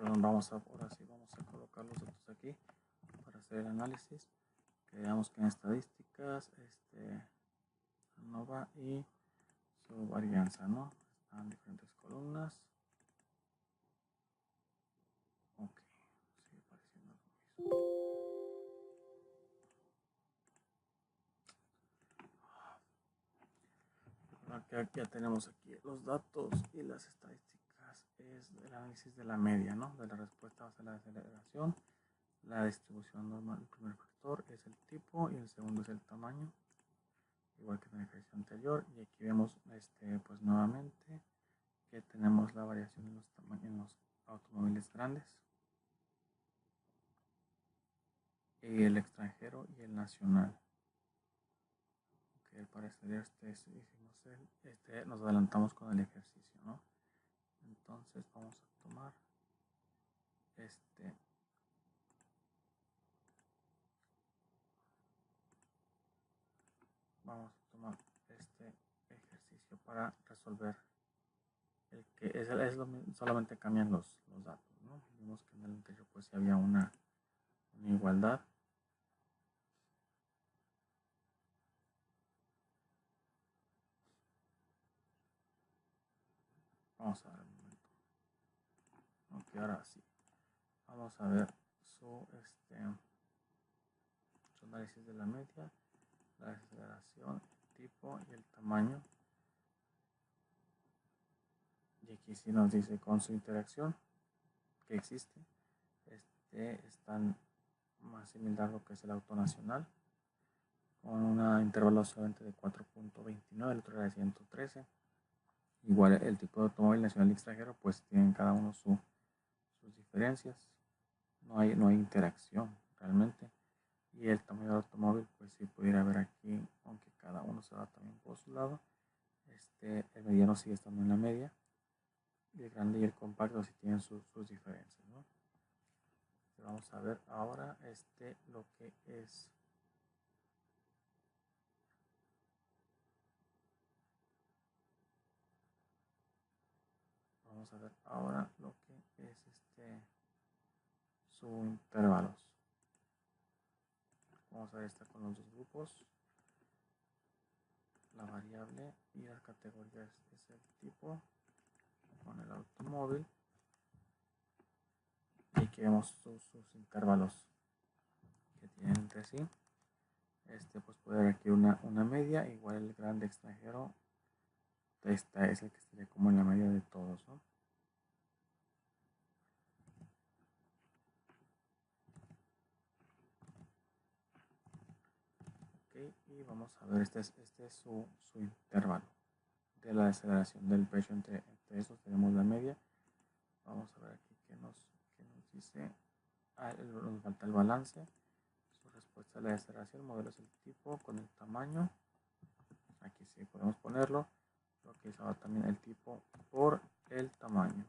Perdón, ahora sí vamos a colocar los datos aquí para hacer el análisis. Que veamos que en estadísticas, ANOVA y su varianza, ¿no? Están diferentes columnas. Ok, sigue apareciendo lo mismo. Aquí ya tenemos aquí los datos y las estadísticas. Es el análisis de la media, ¿no? De la respuesta a la aceleración. La distribución normal, el primer factor es el tipo y el segundo es el tamaño, igual que en el ejercicio anterior. Y aquí vemos pues nuevamente que tenemos la variación en los tamaños en los automóviles grandes, y el extranjero y el nacional. Que para estudiar nos adelantamos con el ejercicio, ¿no? Entonces vamos a tomar este ejercicio para resolver el que es solamente cambian los datos, ¿no? Vimos que en el anterior pues sí había una igualdad. Vamos a ver un momento. Ok, ahora sí. Vamos a ver su análisis de la media, la aceleración, el tipo y el tamaño. Y aquí sí nos dice con su interacción que existe. Es tan más similar a lo que es el auto nacional, con una intervalo solamente de 4.29, el otro era de 113. Igual el tipo de automóvil nacional y extranjero pues tienen cada uno sus diferencias, no hay interacción realmente. Y el tamaño del automóvil pues si pudiera ver aquí, aunque cada uno se va también por su lado, el mediano sigue estando en la media y el grande y el compacto sí tienen sus diferencias, ¿no? Vamos a ver ahora lo que es vamos a ver ahora lo que es su intervalos. Vamos a ver esta con los dos grupos, la variable y las categorías es el tipo con el automóvil, y aquí vemos sus intervalos que tienen entre sí. Pues puede haber aquí una media, igual el grande extranjero esta es el que estaría como en la media de todos, ¿no? Okay, y vamos a ver, este es su intervalo de la aceleración del pecho entre estos. Tenemos la media. Vamos a ver aquí qué nos dice. Nos falta el balance. Su respuesta a la aceleración, modelo es el tipo con el tamaño. Aquí sí podemos ponerlo. Lo que es ahora también el tipo por el tamaño.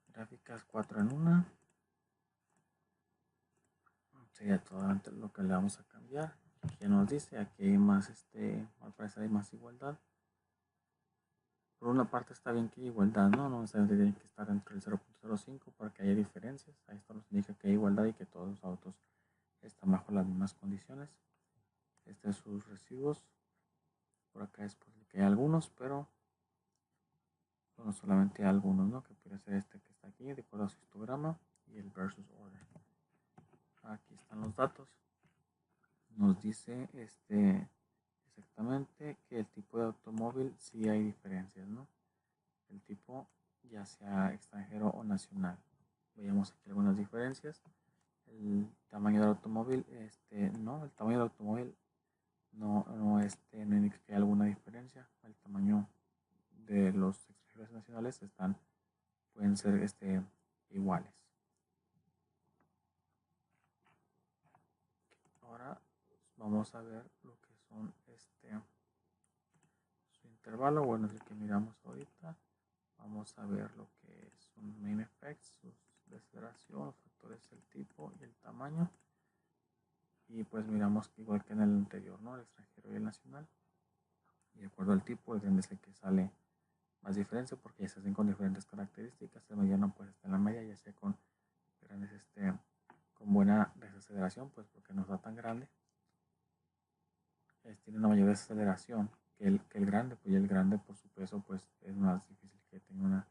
Gráficas 4 en 1. Sería todo lo que le vamos a cambiar. Aquí nos dice, aquí hay más, al parecer hay más igualdad. Por una parte está bien que hay igualdad, no necesariamente tiene que estar entre el 0.05 para que haya diferencias. Ahí esto nos indica que hay igualdad y que todos los autos están bajo las mismas condiciones. Sus residuos. Por acá es posible que hay algunos, pero no solamente algunos, ¿no? Que puede ser que está aquí, de acuerdo a su histograma y el versus order. Aquí están los datos. Nos dice exactamente que el tipo de automóvil sí hay diferencias, ¿no? El tipo ya sea extranjero o nacional. Veamos aquí algunas diferencias. El tamaño del automóvil, no, el tamaño del automóvil no indica que hay alguna diferencia. El tamaño de los extranjeros y nacionales pueden ser iguales. Ahora vamos a ver lo que son su intervalo, bueno, es el que miramos ahorita. Vamos a ver lo que son main effects, sus deceleración, los factores del tipo y el tamaño. Y pues miramos que igual que en el anterior, ¿no? El extranjero y el nacional. Y de acuerdo al tipo, el grande es el que sale más diferencia porque ya se hacen con diferentes características. El mediano pues está en la media, ya sea con grandes, con buena desaceleración, pues porque no está tan grande. Tiene una mayor desaceleración que el grande, pues y el grande por su peso pues es más difícil que tenga una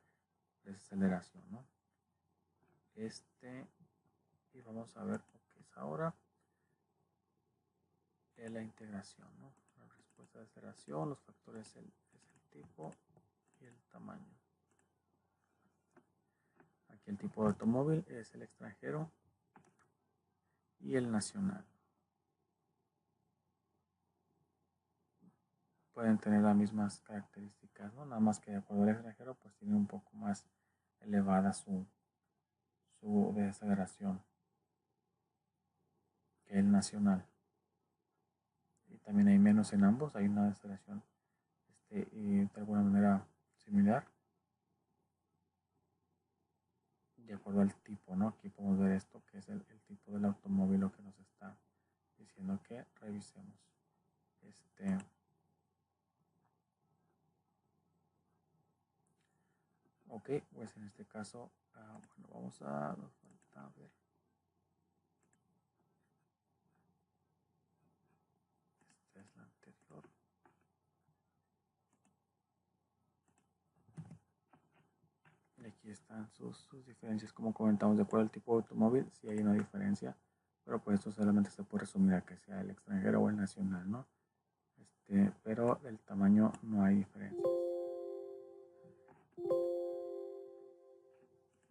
desaceleración, ¿no? Y vamos a ver lo que es ahora la integración, ¿no? La respuesta de aceleración, los factores es el tipo y el tamaño. Aquí el tipo de automóvil es el extranjero y el nacional. Pueden tener las mismas características, ¿no? Nada más que de acuerdo al extranjero, pues tiene un poco más elevada su desaceleración que el nacional. Y también hay menos en ambos, hay una desaceleración y de alguna manera similar. De acuerdo al tipo, ¿no? Aquí podemos ver esto, que es el tipo del automóvil, lo que nos está diciendo que revisemos. Ok, pues en este caso, bueno, vamos a, nos falta ver. Esta es la anterior. Y aquí están sus diferencias, como comentamos, de acuerdo al tipo de automóvil, si hay una diferencia, pero pues esto solamente se puede resumir a que sea el extranjero o el nacional, ¿no? Pero del tamaño no hay diferencias.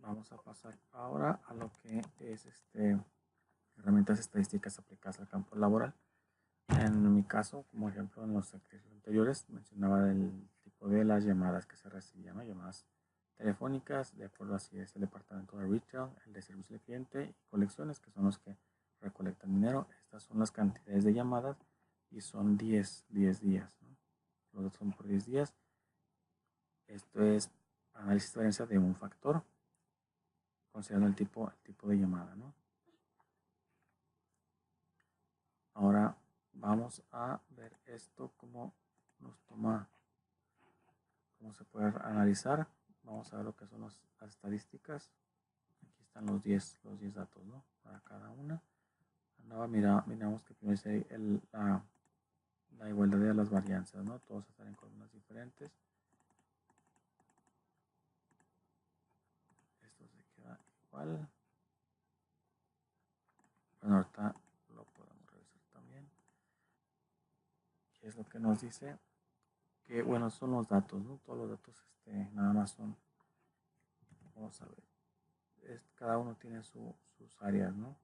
Vamos a pasar ahora a lo que es herramientas estadísticas aplicadas al campo laboral. En mi caso, como ejemplo, en los ejercicios anteriores mencionaba del tipo de las llamadas que se recibían, ¿no? Llamadas telefónicas, de acuerdo a si es el departamento de retail, el de servicio al cliente y colecciones, que son los que recolectan dinero. Estas son las cantidades de llamadas y son 10 días, ¿no? Los otros son por 10 días. Esto es análisis de varianza de un factor, considerando el tipo de llamada, ¿no? Ahora vamos a ver esto cómo nos toma, cómo se puede analizar. Vamos a ver lo que son las estadísticas. Aquí están los 10 datos, ¿no? Para cada una. Ahora miramos que primero es la igualdad de las varianzas, ¿no? Todos están en columnas diferentes. Esto se queda igual. Bueno, ahorita lo podemos revisar también. ¿Qué es lo que nos dice? Que bueno, son los datos, ¿no? Todos los datos nada más son, vamos a ver, cada uno tiene sus áreas, ¿no?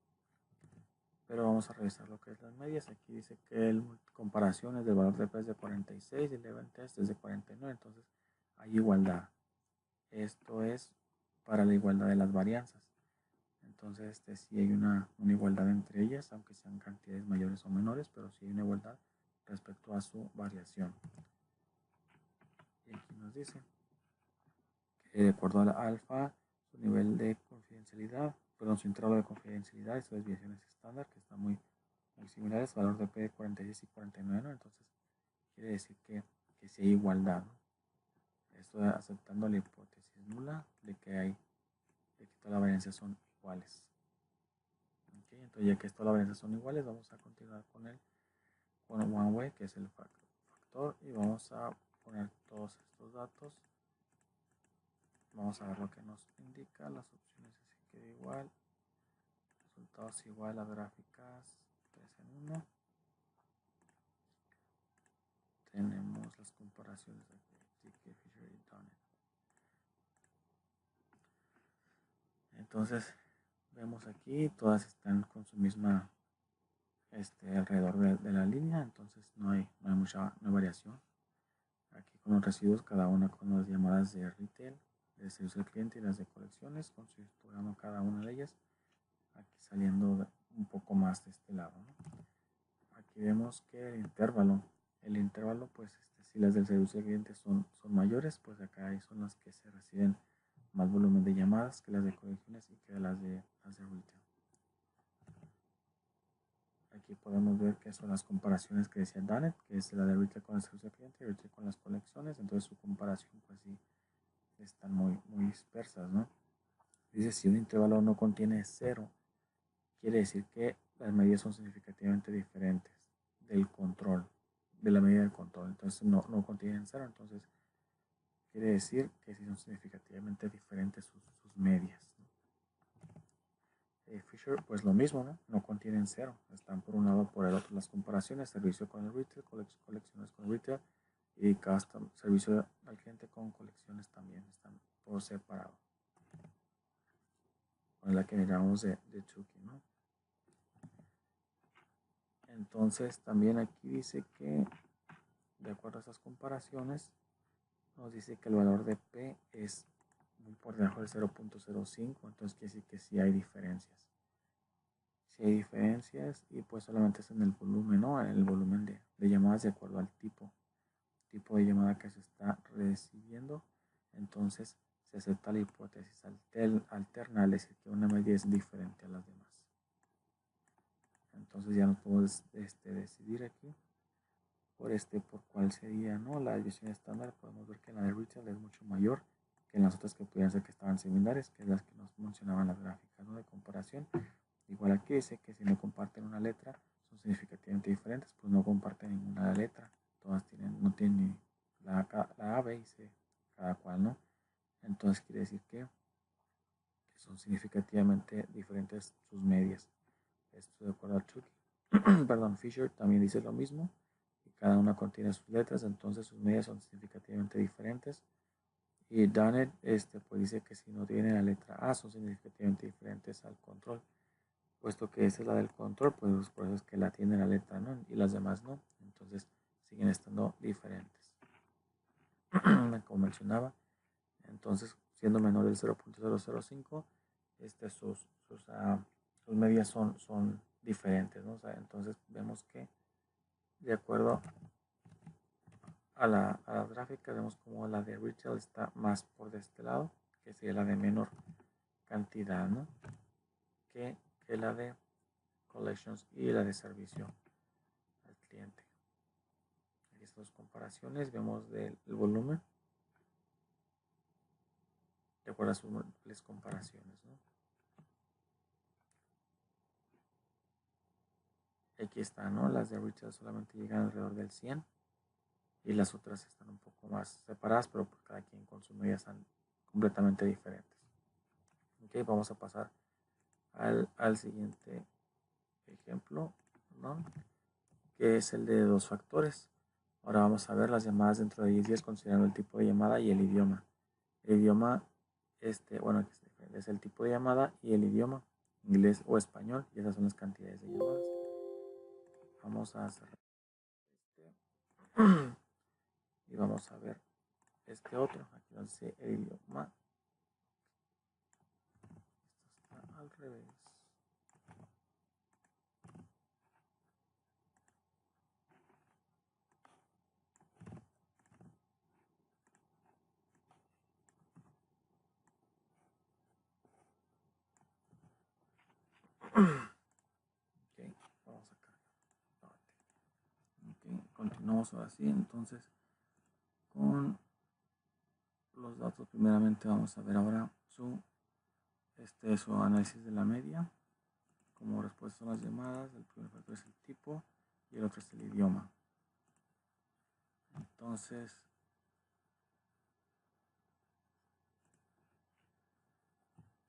Pero vamos a revisar lo que es las medias. Aquí dice que el comparaciones del valor de P es de 46 y el event test es de 49, entonces hay igualdad. Esto es para la igualdad de las varianzas. Entonces, sí hay una igualdad entre ellas, aunque sean cantidades mayores o menores, pero sí hay una igualdad respecto a su variación. Y aquí nos dice que de acuerdo a la alfa, su nivel de confidencialidad, perdón, su intervalo de confidencialidad y sus desviaciones estándar, que están muy similares, valor de P de 46 y 49, ¿no? Entonces, quiere decir que sí hay igualdad, ¿no? Esto aceptando la hipótesis nula de que todas las varianzas son iguales. ¿Okay? Entonces, ya que todas las varianzas son iguales, vamos a continuar con one way, que es el factor, y vamos a poner todos estos datos. Vamos a ver lo que nos indica. Las opciones así queda igual. Resultados igual a gráficas 3 en 1. Tenemos las comparaciones aquí, Fisher y Dunning. Entonces, vemos aquí, todas están con su misma, alrededor de la línea, entonces no hay mucha variación. Aquí con los residuos, cada una con las llamadas de retail, de servicio al cliente y las de colecciones, considerando cada una de ellas. Aquí saliendo un poco más de este lado, ¿no? Aquí vemos que el intervalo pues si las del servicio al cliente son mayores, pues acá son las que se reciben más volumen de llamadas que las de colecciones y que las de retail. Aquí podemos ver que son las comparaciones que decía Danet, que es la de retail con el servicio al cliente y retail con las colecciones. Entonces su comparación pues sí dispersas, ¿no? Dice, si un intervalo no contiene cero, quiere decir que las medidas son significativamente diferentes del control, de la medida del control. Entonces no contienen cero, entonces quiere decir que sí son significativamente diferentes sus medias, ¿no? Fisher, pues lo mismo, ¿no? No contienen cero, están por un lado o por el otro. Las comparaciones, servicio con el retail, colecciones con retail y custom, servicio al cliente con colecciones también, están por separado. Con la que miramos de Chucky, ¿no? Entonces también aquí dice que, de acuerdo a estas comparaciones, nos dice que el valor de P es muy por debajo del 0.05, entonces quiere decir que sí hay diferencias. Sí hay diferencias y pues solamente es en el volumen, ¿no? En el volumen de llamadas de acuerdo al tipo de llamada que se está recibiendo. Entonces se acepta la hipótesis alterna, es decir, que una medida es diferente a las demás. Entonces ya nos podemos decidir aquí por cuál sería, ¿no? La desviación estándar. Podemos ver que la de retail es mucho mayor que en las otras que pudieran ser que estaban similares, que es las que nos mencionaban las gráficas, ¿no? De comparación. Igual aquí dice que si no comparten una letra son significativamente diferentes, pues no comparten ninguna letra, todas no tienen la A, B y C, cada cual, ¿no? Entonces quiere decir que son significativamente diferentes sus medias. Esto de acuerdo a Chucky. Perdón, Fisher también dice lo mismo, y cada una contiene sus letras, entonces sus medias son significativamente diferentes. Y Dunnett pues dice que si no tiene la letra A son significativamente diferentes al control, puesto que esa es la del control, pues por eso es que la tiene la letra, ¿no? Y las demás no, entonces siguen estando diferentes. Como mencionaba, entonces siendo menor del 0.005, sus medias son diferentes, ¿no? O sea, entonces vemos que de acuerdo a la gráfica vemos como la de retail está más por de este lado, que sería la de menor cantidad, ¿no? que la de collections y la de servicio al cliente. Aquí están las comparaciones, vemos del volumen de acuerdo a sus múltiples comparaciones, ¿no? Aquí están, ¿no? Las de retail solamente llegan alrededor del 100 y las otras están un poco más separadas, pero por cada quien con sus medidas están completamente diferentes. Ok, vamos a pasar al siguiente ejemplo, ¿no? Que es el de dos factores. Ahora vamos a ver las llamadas dentro de 10 días considerando el tipo de llamada y el idioma. El idioma, bueno, es el tipo de llamada y el idioma, inglés o español, y esas son las cantidades de llamadas. Vamos a cerrar y vamos a ver este otro. Aquí dice el idioma. Esto está al revés. Okay, vamos a cargar. Okay, continuamos ahora sí, entonces con los datos. Primeramente vamos a ver ahora su análisis de la media. Como respuesta son las llamadas, el primer factor es el tipo y el otro es el idioma. Entonces,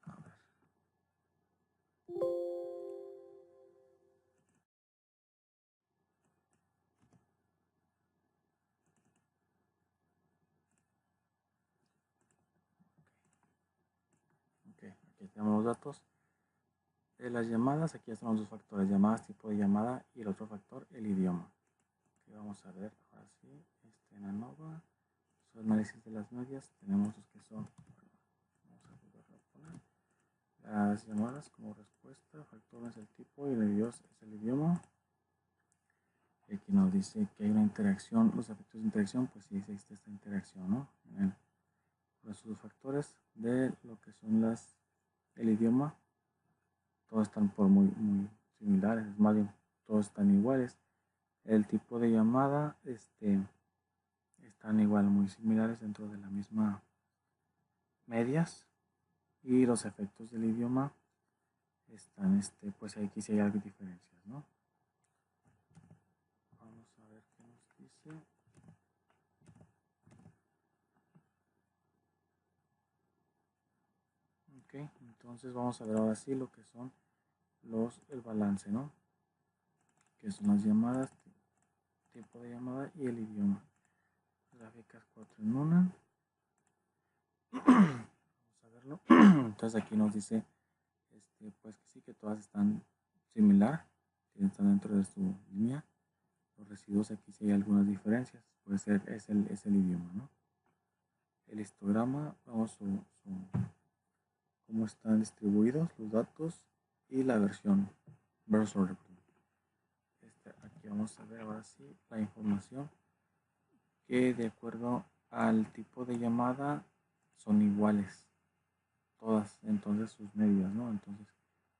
a ver. Okay, aquí tenemos los datos. Las llamadas, aquí están los dos factores, llamadas, tipo de llamada y el otro factor, el idioma. Aquí vamos a ver, ahora sí, en ANOVA, su análisis de las medias, tenemos los que son, vamos a volverlo a poner, las llamadas como respuesta, factor es el tipo y el idioma. Y aquí nos dice que hay una interacción, los efectos de interacción, pues sí existe esta interacción, ¿no? Los factores de lo que son el idioma, todos están por muy similares, más bien todos están iguales. El tipo de llamada están igual muy similares dentro de la misma medias, y los efectos del idioma están, pues aquí sí hay algo de diferencias, ¿no? Vamos a ver qué nos dice. Ok, entonces vamos a ver ahora sí lo que son el balance, ¿no? Que son las llamadas, tiempo de llamada y el idioma. Gráficas 4 en 1. Vamos a verlo. Entonces aquí nos dice, pues que sí, que todas están similar, que están dentro de su línea. Los residuos aquí sí hay algunas diferencias, puede ser, es el idioma, ¿no? El histograma, vamos cómo están distribuidos los datos y la versión, verse order. Aquí vamos a ver ahora sí la información que de acuerdo al tipo de llamada son iguales todas, entonces sus medidas, ¿no? Entonces,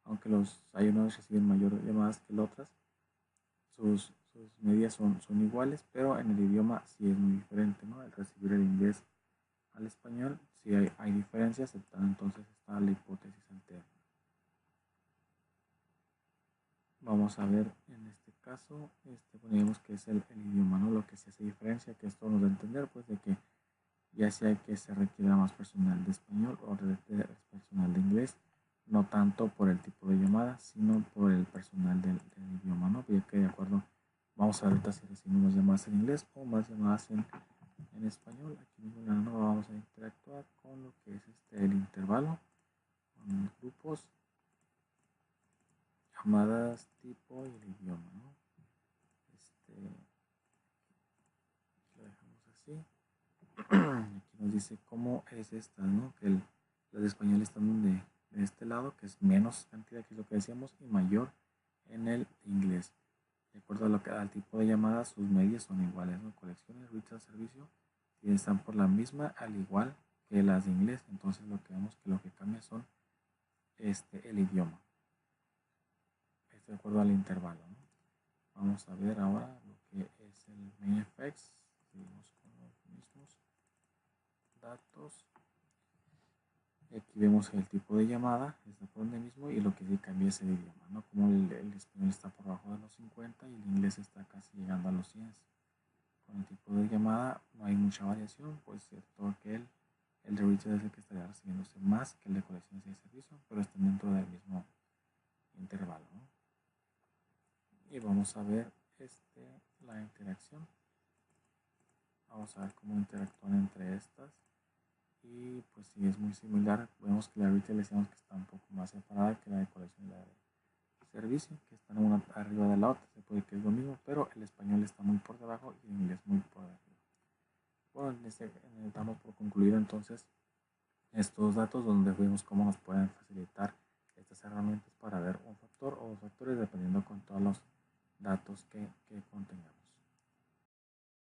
aunque hay unos que reciben mayor llamadas que las otras, sus medidas son iguales, pero en el idioma sí es muy diferente, ¿no? Al recibir el inglés al español, sí hay diferencias, entonces está la hipótesis alterna. Vamos a ver en este caso, ponemos que es el idioma, ¿no? Lo que se hace diferencia, que esto nos da a entender, pues, de que ya sea que se requiera más personal de español o personal de inglés, no tanto por el tipo de llamada, sino por el personal del idioma, ¿no? Ya que de acuerdo, vamos a ver ahorita si recibimos llamadas en inglés o más llamadas en español. Aquí ninguna, no vamos a interactuar con lo que es el intervalo, con grupos, llamadas, tipo y el idioma, ¿no? Lo dejamos así. Aquí nos dice cómo es esta, ¿no? Que las de español están de este lado, que es menos cantidad, que es lo que decíamos, y mayor en el inglés. De acuerdo a al tipo de llamada, sus medias son iguales, ¿no? Colecciones, retail, servicio, y están por la misma, al igual que las de inglés. Entonces lo que vemos que lo que cambia son el idioma. De acuerdo al intervalo, ¿no? Vamos a ver ahora lo que es el main effects. Seguimos con los mismos datos. Aquí vemos el tipo de llamada, está por donde mismo, y lo que sí cambia es el idioma, ¿no? Como el español está por abajo de los 50 y el inglés está casi llegando a los 100. Con el tipo de llamada no hay mucha variación, pues cierto que el de retail es el que estaría recibiéndose más que el de colecciones y de servicio, pero están dentro del mismo intervalo, ¿no? Y vamos a ver la interacción. Vamos a ver cómo interactúan entre estas. Y pues sí, es muy similar. Vemos que la retail decíamos que está un poco más separada que la de colección y la de servicio, que están una arriba de la otra. Se puede que es lo mismo, pero el español está muy por debajo y el inglés muy por arriba. Bueno, damos por concluido entonces estos datos, donde vemos cómo nos pueden facilitar estas herramientas para ver un factor o dos factores dependiendo con todos los datos que contengamos.